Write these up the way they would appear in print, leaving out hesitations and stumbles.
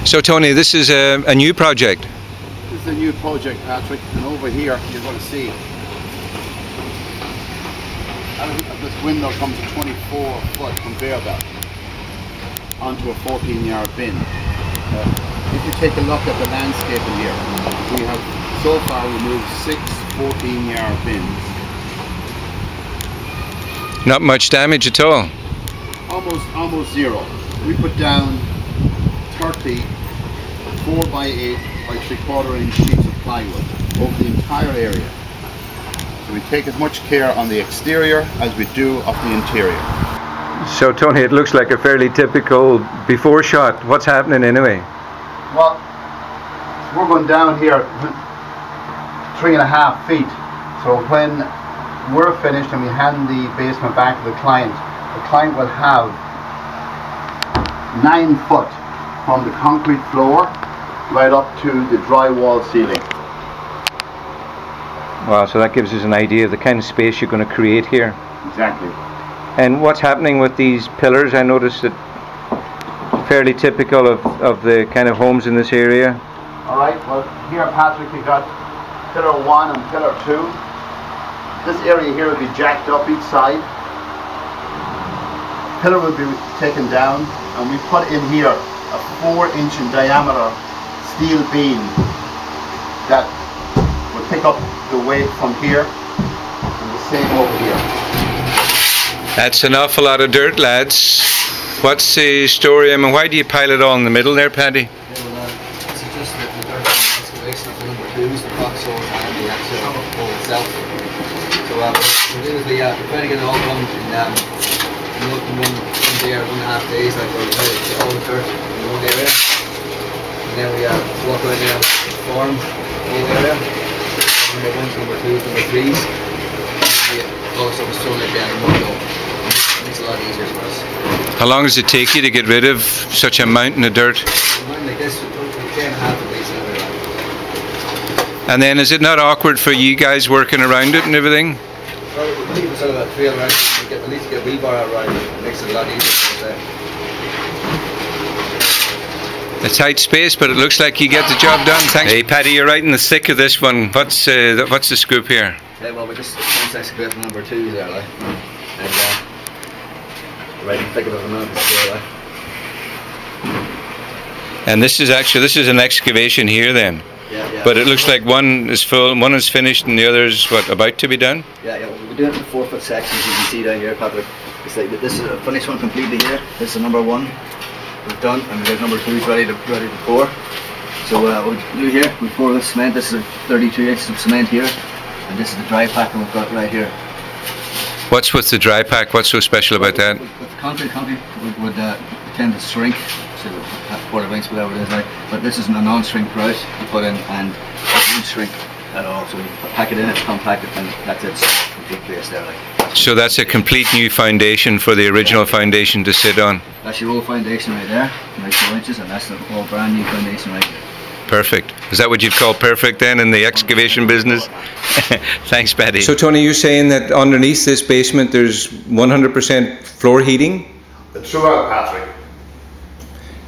So Tony, this is a new project. This is a new project, Patrick, and over here you're going to see out of this window comes a 24-foot conveyor belt onto a 14-yard bin. If you take a look at the landscaping here, we have so far removed 6 14-yard bins. Not much damage at all. Almost zero. We put down 30 4x8 by 3/4 inch sheets of plywood over the entire area. So we take as much care on the exterior as we do of the interior. So Tony, it looks like a fairly typical before shot. What's happening anyway? Well, we're going down here 3.5 feet. So when we're finished and we hand the basement back to the client will have 9 foot from the concrete floor right up to the drywall ceiling. Wow, so that gives us an idea of the kind of space you're going to create here. Exactly. And what's happening with these pillars? I noticed that fairly typical of the kind of homes in this area. Alright, well here, Patrick, we got pillar 1 and pillar 2. This area here will be jacked up each side. Pillar will be taken down, and we put in here a 4-inch in diameter steel beam that will pick up the weight from here and the same over here. That's an awful lot of dirt, lads. What's the story? I mean, why do you pile it all in the middle there, Paddy? Yeah, well, this is just the dirt excavation of the number 2s, the foxhole and the actual hole itself. So what we're doing is we try to get it all done in one day or 1.5 days, like we're trying to get all the dirt in one area. And then we walk around there and form the whole area. Number 1s, number 2s, number 3s. And all the stuff is thrown like that in one go. It makes it a lot easier for us. How long does it take you to get rid of such a mountain of dirt? Like this, a day and a half at least. And then is it not awkward for you guys working around it and everything? Well, we leave sort of a trail around, at least get a wheelbar out around it. It makes it a lot easier. A tight space, but it looks like you get the job done. Thanks. Hey Paddy, you're right in the thick of this one. What's the scoop here? Yeah, well, we just finished excavating number 2s there, like, and right in the thick of the mountain there, like. And this is an excavation here then. Yeah. But it looks like one is full, one is finished, and the other is what, about to be done? Yeah. We're doing it in 4-foot sections. You can see down here, Patrick. It's like this is a finished one completely here. This is number 1. We've done, and we got number 2s ready to pour. So what we do here, we pour this cement. This is 32 inches of cement here, and this is the dry pack that we've got right here. What's with the dry pack? What's so special about that? With the concrete would tend to shrink. So quarter inch, whatever it is, like. But this is a non-shrink grout you put in, and it won't shrink at all. So you pack it in, it's compacted, and that's it. So complete place there, like. So that's a complete new foundation for the original foundation to sit on. That's your old foundation right there, like 4 inches, and that's the whole brand new foundation right there. Perfect. Is that what you'd call perfect then in the excavation business? Thanks, Paddy. So Tony, you're saying that underneath this basement there's 100% floor heating? Throughout, Patrick.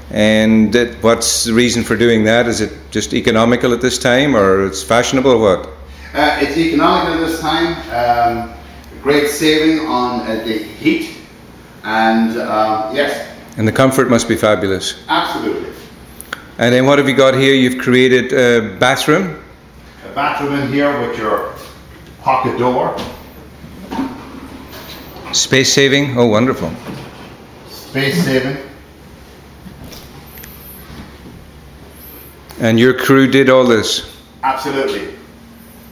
And what's the reason for doing that? Is it just economical at this time, or it's fashionable, or what? It's economical at this time. Great saving on the heat, and yes. And the comfort must be fabulous. Absolutely. And then what have you got here? You've created a bathroom. A bathroom in here with your pocket door. Space saving. Oh, wonderful. Space saving. And your crew did all this? Absolutely.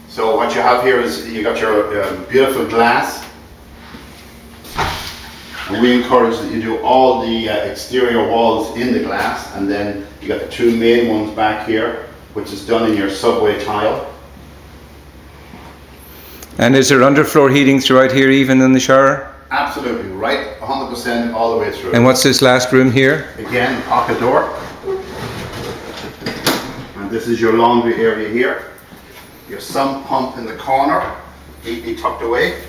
So what you have here is you got your beautiful glass. And we encourage that you do all the exterior walls in the glass, and then you got the 2 main ones back here, which is done in your subway tile. And is there underfloor heating throughout here, even in the shower? Absolutely, right, 100% all the way through. And what's this last room here? Again, pocket door. And this is your laundry area here. Your sump pump in the corner, neatly tucked away.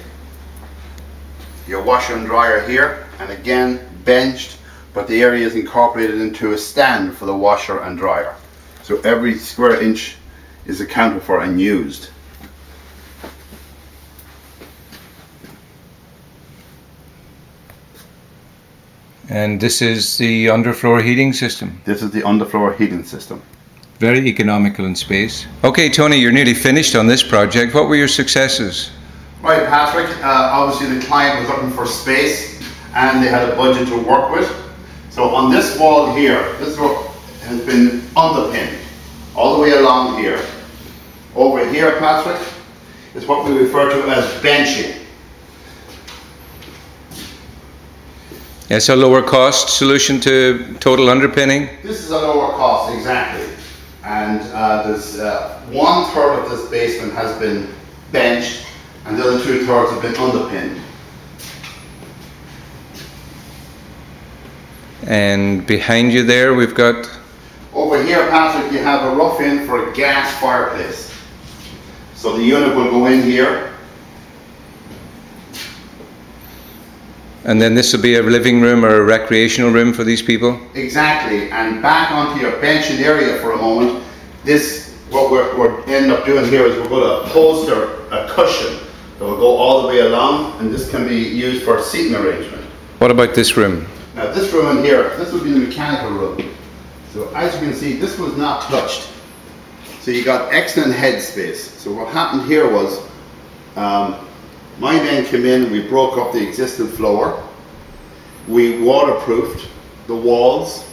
Your washer and dryer here, and again benched but the area is incorporated into a stand for the washer and dryer. So every square inch is accounted for and used. And this is the underfloor heating system. This is the underfloor heating system. Very economical in space. Okay, Tony, you're nearly finished on this project. What were your successes? Right, Patrick. Obviously the client was looking for space and they had a budget to work with. So on this wall here, this wall has been underpinned all the way along here. Over here, Patrick, is what we refer to as benching. It's a lower cost solution to total underpinning? This is a lower cost, exactly. And there's 1/3 of this basement has been benched and the other 2/3 have been underpinned. And behind you there we've got... Over here, Patrick, you have a rough-in for a gas fireplace. So the unit will go in here. And then this will be a living room or a recreational room for these people? Exactly, and back onto your benching area for a moment. This, what we're end up doing here is we're going to upholster a cushion that will go all the way along, and this can be used for seating arrangement. What about this room? Now this room in here, this would be the mechanical room. So as you can see, this was not touched. So you got excellent head space. So what happened here was, my men came in, we broke up the existing floor, we waterproofed the walls,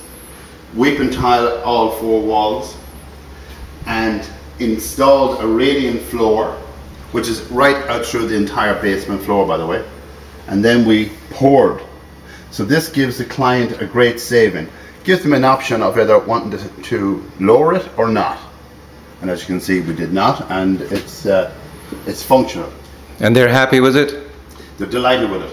weeping tile all 4 walls, and installed a radiant floor, which is right out through the entire basement floor, by the way. And then we poured. So this gives the client a great saving. Gives them an option of either wanting to lower it or not. And as you can see, we did not, and it's functional. And they're happy with it? They're delighted with it.